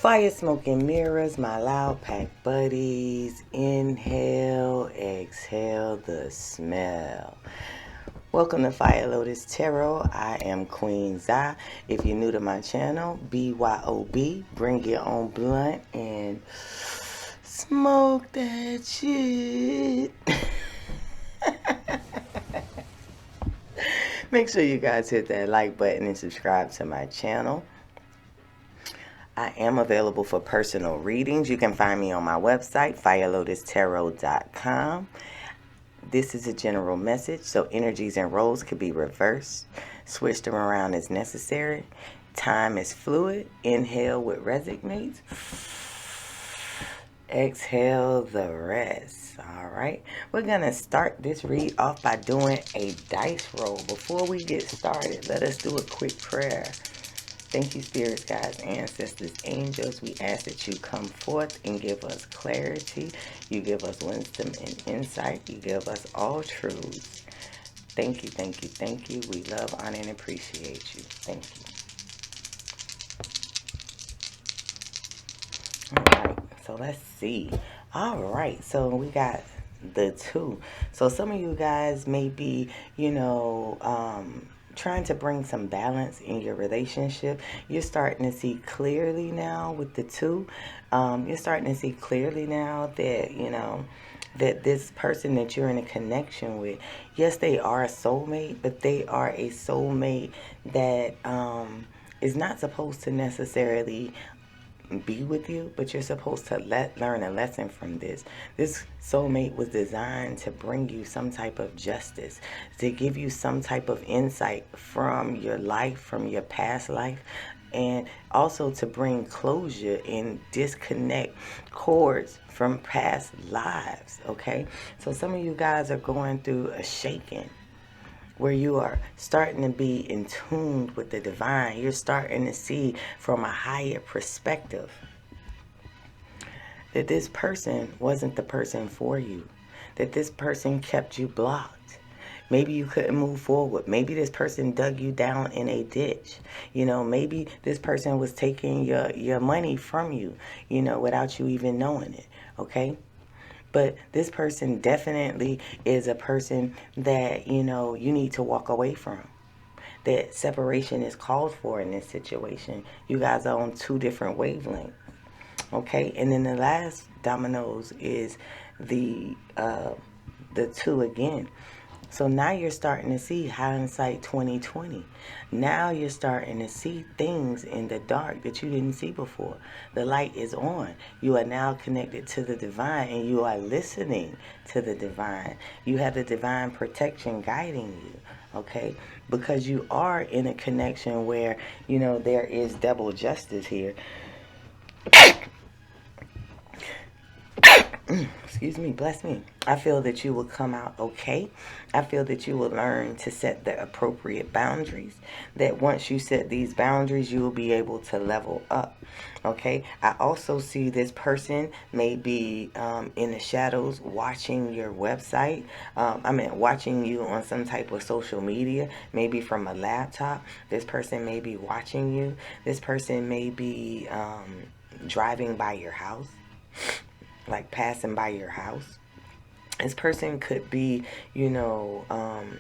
Fire, smoke, and mirrors, my loud pack buddies. Inhale, exhale the smell. Welcome to Firelotustarot. I am Queen.Zi. If you're new to my channel, BYOB. Bring your own blunt and smoke that shit. Make sure you guys hit that like button and subscribe to my channel. I am available for personal readings. You can find me on my website, Firelotustarot.com. This is a general message, so energies and roles could be reversed. Switch them around as necessary. Time is fluid. Inhale what resonates. Exhale the rest. All right. We're going to start this read off by doing a dice roll. Before we get started, let us do a quick prayer. Thank you, spirits, guides, ancestors, angels. We ask that you come forth and give us clarity. You give us wisdom and insight. You give us all truths. Thank you, thank you, thank you. We love, honor, and appreciate you. Thank you. All right, so let's see. All right, so we got the two. So some of you guys may be, trying to bring some balance in your relationship. You're starting to see clearly now with the two. You're starting to see clearly now that, that this person that you're in a connection with, yes, they are a soulmate, but they are a soulmate that is not supposed to necessarily be with you, but you're supposed to learn a lesson from this. This soulmate was designed to bring you some type of justice, to give you some type of insight from your life, from your past life, and also to bring closure and disconnect cords from past lives. Okay, so some of you guys are going through a shaking where you are starting to be in tune with the divine. You're starting to see from a higher perspective that this person wasn't the person for you, that this person kept you blocked. Maybe you couldn't move forward. Maybe this person dug you down in a ditch. Maybe this person was taking your money from you, without you even knowing it, okay? But this person definitely is a person that, you need to walk away from. That separation is called for in this situation. You guys are on two different wavelengths. Okay? And then the last dominoes is the two again. So now you're starting to see hindsight 2020. Now you're starting to see things in the dark that you didn't see before. The light is on. You are now connected to the divine and you are listening to the divine. You have the divine protection guiding you, okay? Because you are in a connection where, there is double justice here. Excuse me, bless me. I feel that you will come out okay. I feel that you will learn to set the appropriate boundaries. That once you set these boundaries, you will be able to level up. Okay. I also see this person may be in the shadows watching your website. Watching you on some type of social media, maybe from a laptop. This person may be watching you. This person may be driving by your house, like passing by your house. This person could be,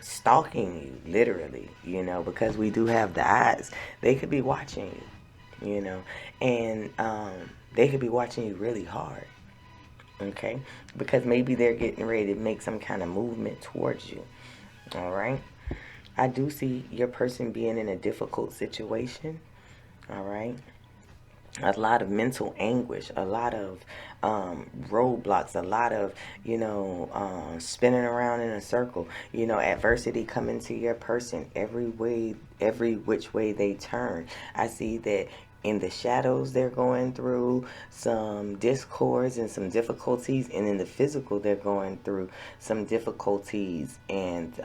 stalking you, literally, because we do have the eyes. They could be watching you, and they could be watching you really hard, okay? Because maybe they're getting ready to make some kind of movement towards you, all right? I do see your person being in a difficult situation, all right? A lot of mental anguish, a lot of roadblocks, a lot of, spinning around in a circle, adversity coming to your person every which way they turn. I see that in the shadows they're going through some discords and some difficulties, and in the physical they're going through some difficulties and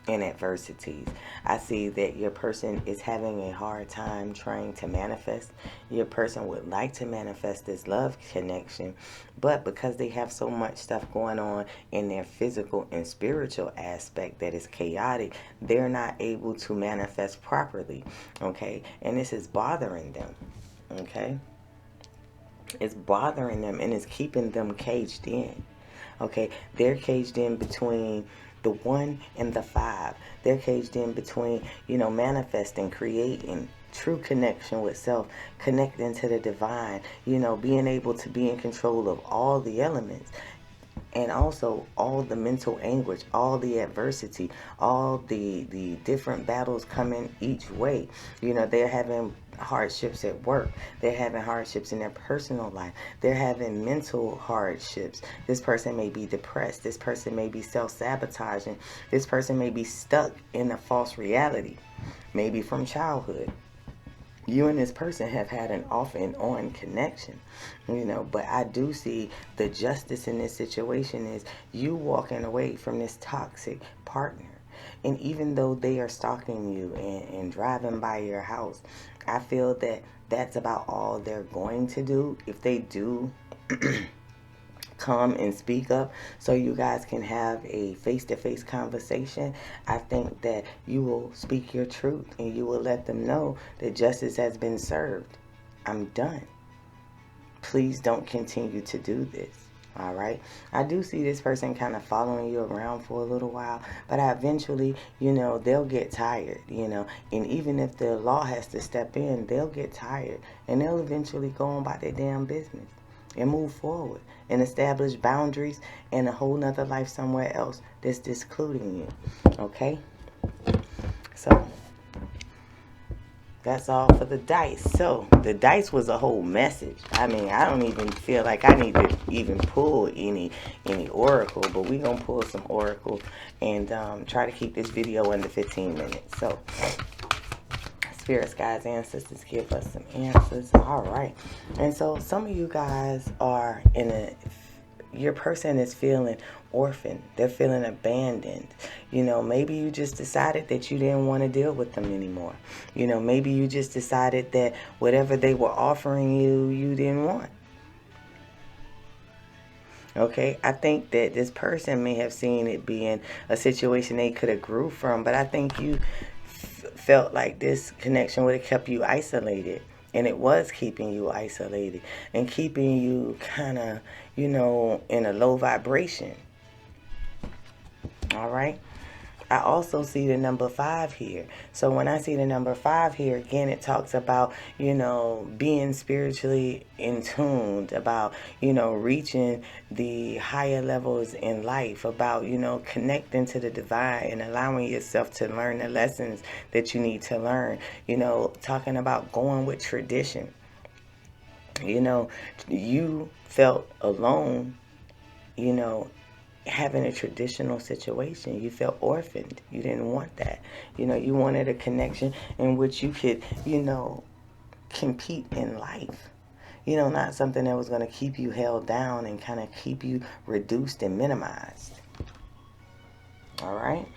and adversities. I see that your person is having a hard time trying to manifest. Your person would like to manifest this love connection, but because they have so much stuff going on in their physical and spiritual aspect that is chaotic, they're not able to manifest properly, okay? And this is bothering them, okay? It's bothering them and it's keeping them caged in, okay? They're caged in between the 1 and the 5. They're caged in between, manifesting, creating true connection with self, connecting to the divine, being able to be in control of all the elements, and also all the mental anguish, all the adversity, all the different battles coming each way. They're having hardships at work. They're having hardships in their personal life. They're having mental hardships. This person may be depressed. This person may be self-sabotaging. This person may be stuck in a false reality, maybe from childhood. You and this person have had an off and on connection, but I do see the justice in this situation is you walking away from this toxic partner. And even though they are stalking you and driving by your house, I feel that that's about all they're going to do. If they do come and speak up so you guys can have a face-to-face conversation, I think that you will speak your truth and you will let them know that justice has been served. I'm done. Please don't continue to do this. All right. I do see this person kind of following you around for a little while, but eventually, they'll get tired, and even if the law has to step in, they'll get tired and they'll eventually go on about their damn business and move forward and establish boundaries and a whole nother life somewhere else that's discluding you. Okay? So that's all for the dice. So the dice was a whole message. I mean, I don't even feel like I need to even pull any oracle, but we're going to pull some oracle and try to keep this video under 15 minutes. So spirits, guides, ancestors, give us some answers. All right. And so some of you guys are your person is feeling orphaned. They're feeling abandoned. Maybe you just decided that you didn't want to deal with them anymore. Maybe you just decided that whatever they were offering you, you didn't want. Okay, I think that this person may have seen it being a situation they could have grew from, but I think you felt like this connection would have kept you isolated. And it was keeping you isolated and keeping you kind of, in a low vibration. All right. I also see the number 5 here. So when I see the number 5 here, again, it talks about, being spiritually in tuned, about, reaching the higher levels in life, about, connecting to the divine and allowing yourself to learn the lessons that you need to learn, talking about going with tradition. You felt alone, having a traditional situation. You felt orphaned. You didn't want that. You wanted a connection in which you could, compete in life. Not something that was going to keep you held down and kind of keep you reduced and minimized. All right?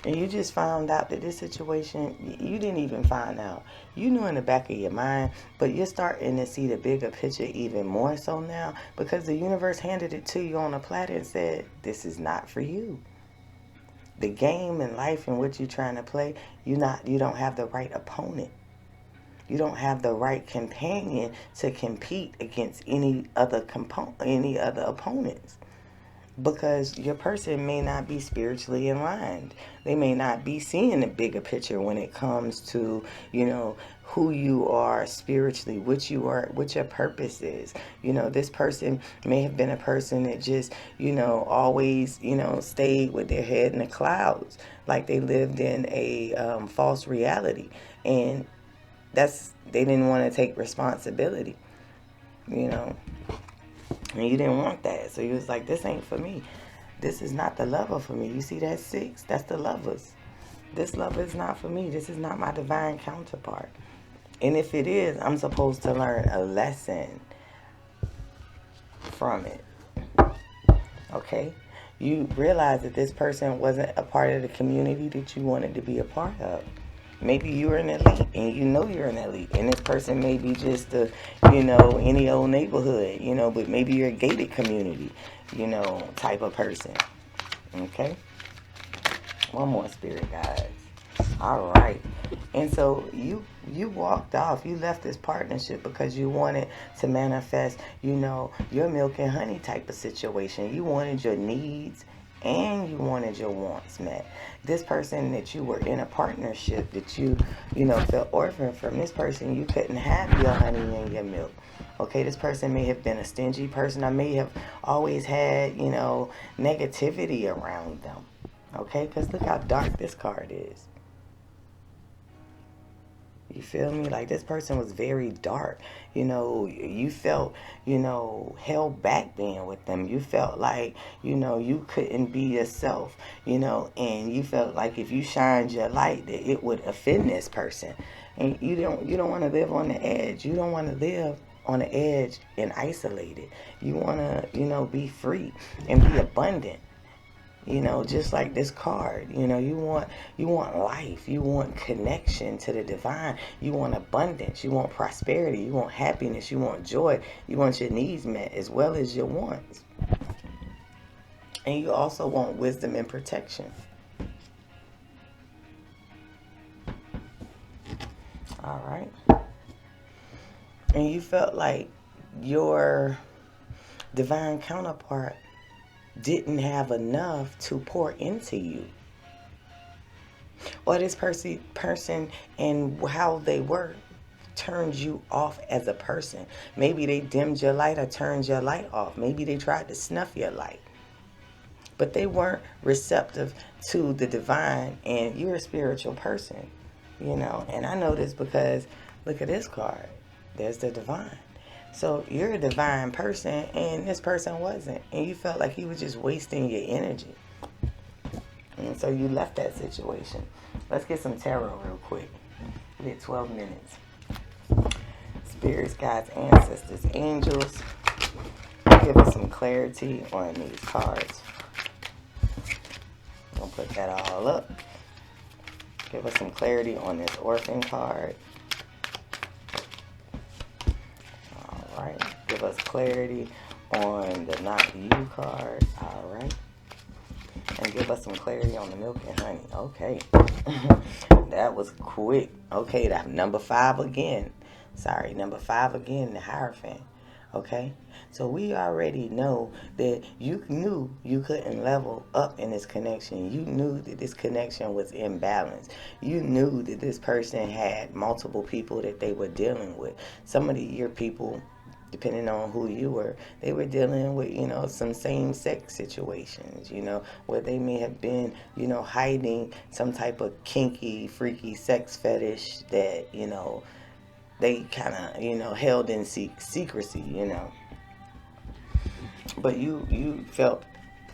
And you just found out that this situation, you didn't even find out. You knew in the back of your mind, but you're starting to see the bigger picture even more so now because the universe handed it to you on a platter and said, this is not for you. The game in life in which you're trying to play, you don't have the right opponent. You don't have the right companion to compete against any other opponents. Because your person may not be spiritually aligned. They may not be seeing the bigger picture when it comes to, who you are spiritually, what your purpose is. This person may have been a person that just, always, stayed with their head in the clouds, like they lived in a false reality. And they didn't want to take responsibility, And you didn't want that. So you was like, this ain't for me. This is not the lover for me. You see that 6? That's the lovers. This lover is not for me. This is not my divine counterpart. And if it is, I'm supposed to learn a lesson from it. Okay? You realize that this person wasn't a part of the community that you wanted to be a part of. Maybe you're an elite and you know you're an elite, and this person may be just a, any old neighborhood, but maybe you're a gated community, type of person. Okay? One more, spirit guides. All right. And so you walked off. You left this partnership because you wanted to manifest, your milk and honey type of situation. You wanted your needs and you wanted your wants met. This person that you were in a partnership that you felt orphaned from, this person, you couldn't have your honey and your milk. Okay, this person may have been a stingy person. I may have always had, negativity around them. Okay, because look how dark this card is. You feel me? Like, this person was very dark. You felt, held back being with them. You felt like, you couldn't be yourself, and you felt like if you shined your light, that it would offend this person. And you don't want to live on the edge. You don't want to live on the edge and isolated. You want to, be free and be abundant. Just like this card, you want life, you want connection to the divine, you want abundance, you want prosperity, you want happiness, you want joy, you want your needs met as well as your wants. And you also want wisdom and protection. All right. And you felt like your divine counterpart didn't have enough to pour into you, or this person and how they were turned you off as a person. Maybe they dimmed your light or turned your light off. Maybe they tried to snuff your light, but they weren't receptive to the divine. And you're a spiritual person, and I know this because look at this card. There's the divine. So you're a divine person and this person wasn't. And you felt like he was just wasting your energy. And so you left that situation. Let's get some tarot real quick. We did 12 minutes. Spirits, guides, ancestors, angels. Give us some clarity on these cards. We'll put that all up. Give us some clarity on this orphan card. Alright, give us clarity on the not you card. Alright. And give us some clarity on the milk and honey. Okay. That was quick. Okay, that number 5 again. Sorry, number 5 again, the Hierophant. Okay? So we already know that you knew you couldn't level up in this connection. You knew that this connection was imbalanced. You knew that this person had multiple people that they were dealing with. Some of your people, depending on who you were, they were dealing with, some same-sex situations, where they may have been, hiding some type of kinky, freaky sex fetish that, they kind of, held in secrecy, But you felt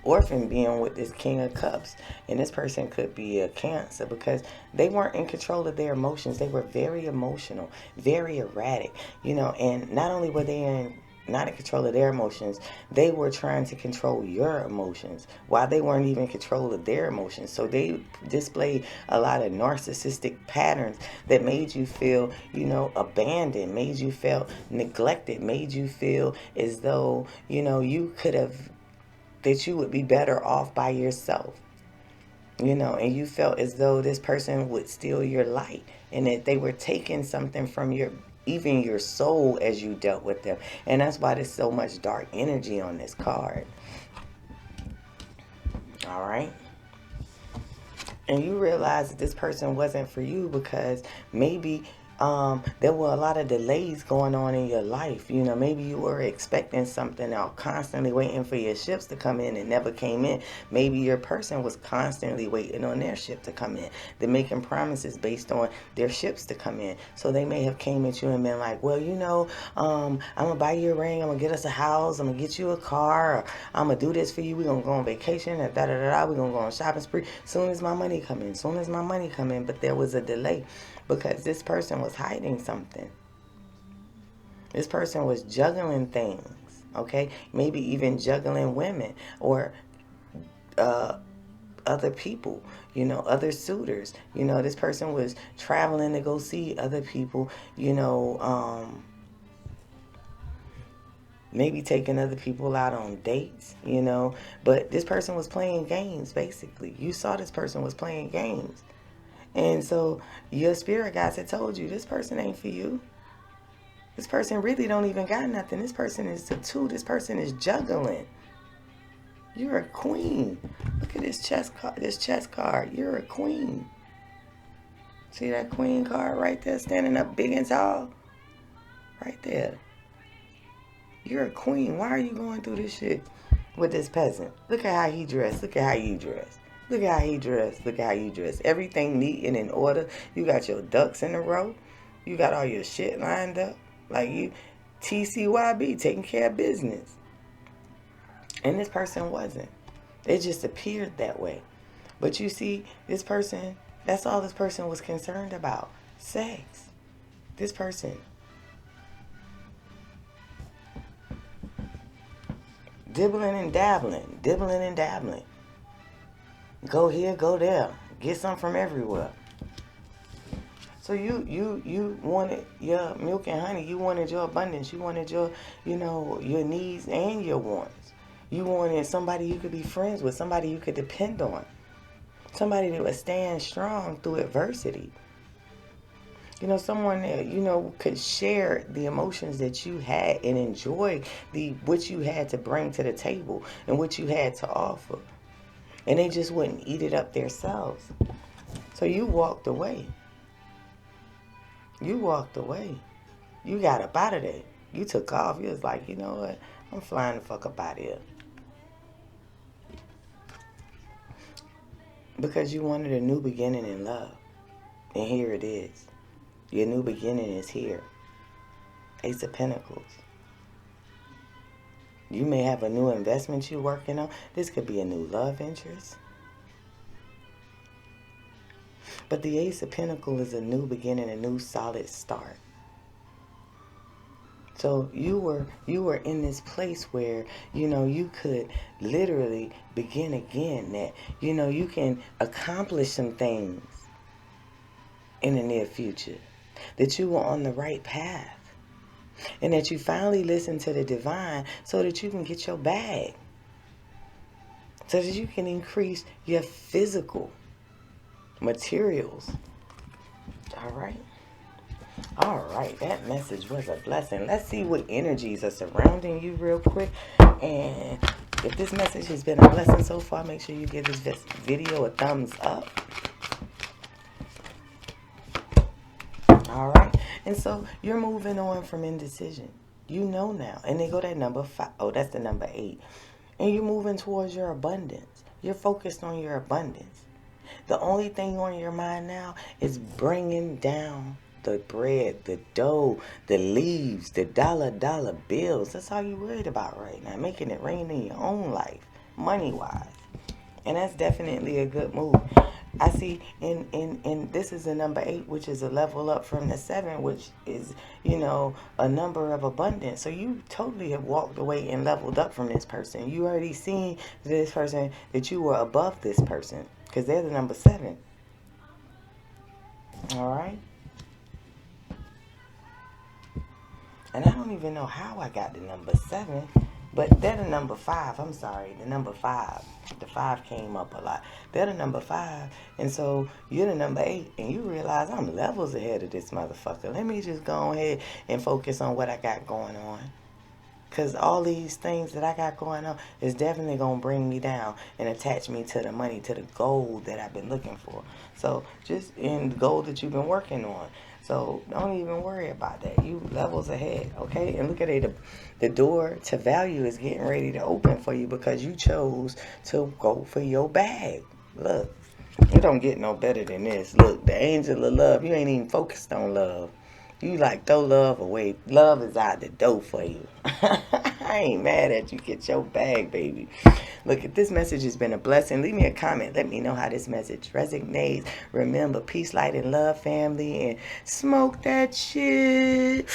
orphan being with this King of Cups. And this person could be a Cancer because they weren't in control of their emotions. They were very emotional, very erratic, and not only were they not in control of their emotions, they were trying to control your emotions while they weren't even in control of their emotions. So they displayed a lot of narcissistic patterns that made you feel, abandoned, made you feel neglected, made you feel as though, you could have, that you would be better off by yourself. And you felt as though this person would steal your light and that they were taking something from even your soul as you dealt with them. And that's why there's so much dark energy on this card. All right. And you realize that this person wasn't for you because maybe there were a lot of delays going on in your life. Maybe you were expecting something or constantly waiting for your ships to come in and never came in. Maybe your person was constantly waiting on their ship to come in. They're making promises based on their ships to come in. So they may have came at you and been like, well, I'm going to buy you a ring. I'm going to get us a house. I'm going to get you a car. Or, I'm going to do this for you. We're going to go on vacation. And We're going to go on shopping spree. Soon as my money come in. Soon as my money come in. But there was a delay. Because this person was hiding something. This person was juggling things, okay? Maybe even juggling women or other people, you know, other suitors. You know, this person was traveling to go see other people, you know, maybe taking other people out on dates, you know. But this person was playing games, basically. You saw this person was playing games. And so your spirit guides had told you, this person ain't for you. This person really don't even got nothing. This person is a two. This person is juggling. You're a queen. Look at this chess card. You're a queen. See that queen card right there standing up big and tall? Right there. You're a queen. Why are you going through this shit with this peasant? Look at how he dressed. Look at how you dress. Look at how he dressed. Look at how you dress. Everything neat and in order. You got your ducks in a row. You got all your shit lined up. Like you, TCYB, taking care of business. And this person wasn't. It just appeared that way. But you see, this person, that's all this person was concerned about. Sex. This person. Dibbling and dabbling. Dibbling and dabbling. Go here, go there. Get some from everywhere. So you wanted your milk and honey. You wanted your abundance. You wanted your, you know, your needs and your wants. You wanted somebody you could be friends with, somebody you could depend on, somebody that would stand strong through adversity. You know, someone that, you know, could share the emotions that you had and enjoy what you had to bring to the table and what you had to offer. And they just wouldn't eat it up themselves. So you walked away. You walked away. You got up out of there. You took off. You was like, you know what? I'm flying the fuck up out of here. Because you wanted a new beginning in love. And here it is. Your new beginning is here. Ace of Pentacles. You may have a new investment you're working on. This could be a new love interest. But the Ace of Pentacles is a new beginning, a new solid start. So you were in this place where, you know, you could literally begin again. That, you know, you can accomplish some things in the near future. That you were on the right path. And that you finally listened to the divine so that you can get your bag. So that you can increase your physical materials. All right. All right. That message was a blessing. Let's see what energies are surrounding you real quick. And if this message has been a blessing so far, make sure you give this video a thumbs up. All right. And so you're moving on from indecision. You know now. And they go that number 5. Oh, that's the number 8. And you're moving towards your abundance. You're focused on your abundance. The only thing on your mind now is bringing down the bread, the dough, the leaves, the dollar bills. That's all you're worried about right now. Making it rain in your own life, money-wise. And that's definitely a good move. I see in this is a number 8, which is a level up from the 7, which is, you know, a number of abundance. So you totally have walked away and leveled up from this person. You already seen this person that you were above this person. Because they're the number 7. All right? And I don't even know how I got the number 7. But they're the number 5. I'm sorry. The number 5. The 5 came up a lot. They're the number 5. And so you're the number 8. And you realize I'm levels ahead of this motherfucker. Let me just go ahead and focus on what I got going on. Because all these things that I got going on is definitely going to bring me down and attach me to the money, to the goal that I've been looking for. So just in the goal that you've been working on. So don't even worry about that. You levels ahead, okay? And look at it. The door to value is getting ready to open for you because you chose to go for your bag. Look, it don't get no better than this. Look, the angel of love. You ain't even focused on love. You like throw love away. Love is out the door for you. I ain't mad at you. Get your bag, baby. Look, if this message has been a blessing, leave me a comment. Let me know how this message resonates. Remember, peace, light, and love, family. And smoke that shit.